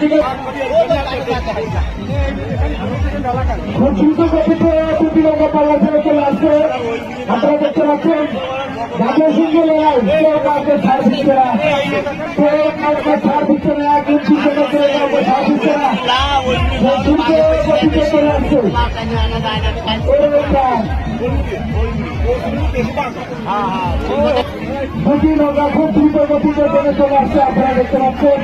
দিকে খুব দ্রুত গতিতে তিরঙ্গা পাল্লা ছেড়ে চলে আসছে। আপনারা দেখতে পাচ্ছেন জাতীয় সিংহ লড়াই, কেউ কাউকে ছাড় দিচ্ছে না, কেউ কাউকে ছাড় দিচ্ছে না, কিন্তু কেউ কাউকে ছাড় দিচ্ছে না। দ্রুত গতিতে চলে আসছে দুটি নৌকা খুব দ্রুত গতিতে চলে আসছে। আপনারা দেখতে পাচ্ছেন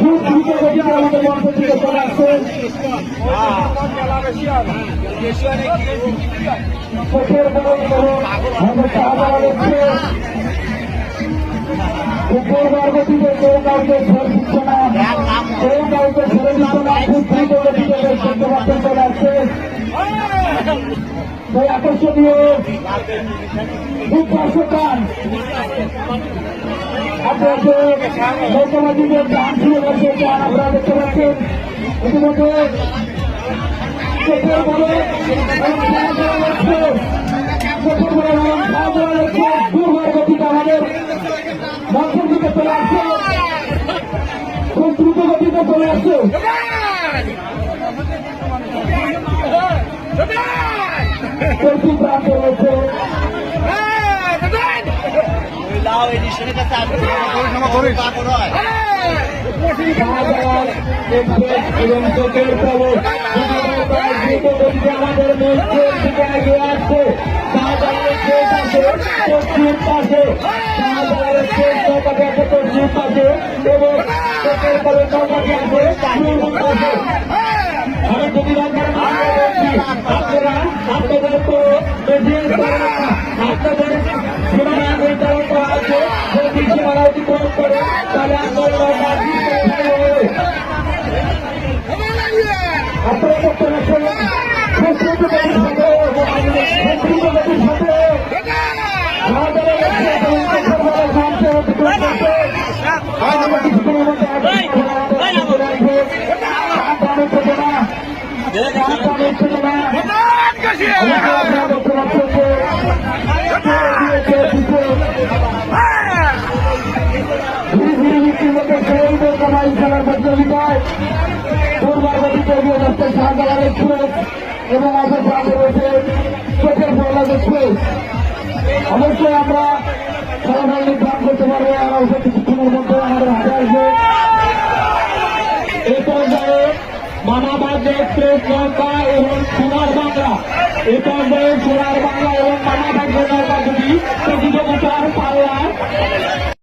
খুব দ্রুত গতিতে আমাদের মঞ্চ দিকে চলে আসছে। চোখের বড় বড় আমাদের শাহজালাল এক্সপ্রেস উপরবার গতিতে কেউ কাউকে ছেড়ে দিচ্ছে না, কেউ কাউকে ছেড়ে দিচ্ছে না। খুব দ্রুত গতিতে দেখতে পাচ্ছেন চলে আসছে। সেই আকর্ষণীয় খুব দর্শকান আপনাদের লোকমাজিদের গান শুরু করছে গান আপনারা দেখতে পাচ্ছেন। ইতিমধ্যে চোখের বড় দুর্বার গতিতে আমাদের মঞ্চের দিকে চলে আসছে, খুব দ্রুত গতিতে চলে আসছে। প্রতি প্রান্তে রয়েছে এবং চোখের খবর আমাদের মঞ্চের দিকে এগিয়ে আসছে। শাহজালালের শেষ আছে পশ্চিম পাশে, শাহজালালের শেষ নৌকাটি আছে পশ্চিম পাশে এবং চোখের খবর নৌকাটি আছে পূর্ব পাশে। আমি যদি আপনারা আপনাদের তো আপনাদের সীমানা নির্ধারণ করা আছে, যদি সীমানা অতিক্রম করে তাহলে আপনারা করতে পারছেন শাহজালাল এক্সপ্রেস এবং আমাদের সামনে রয়েছে চোখের বড় এক্সপ্রেস। অবশ্যই আমরা সরাসরি নির্ধারণ করতে পারবো আর অল্প কিছুক্ষণের মধ্যে আমাদের হাতে আসবে। এই পর্যায়ে মামাবাদ এক্সপ্রেস নৌকা এবং সোনার বাংলা, এই পর্যায়ে সোনার বাংলা এবং মামাবাদ নৌকা দুটি প্রতিযোগিতার পাল্লা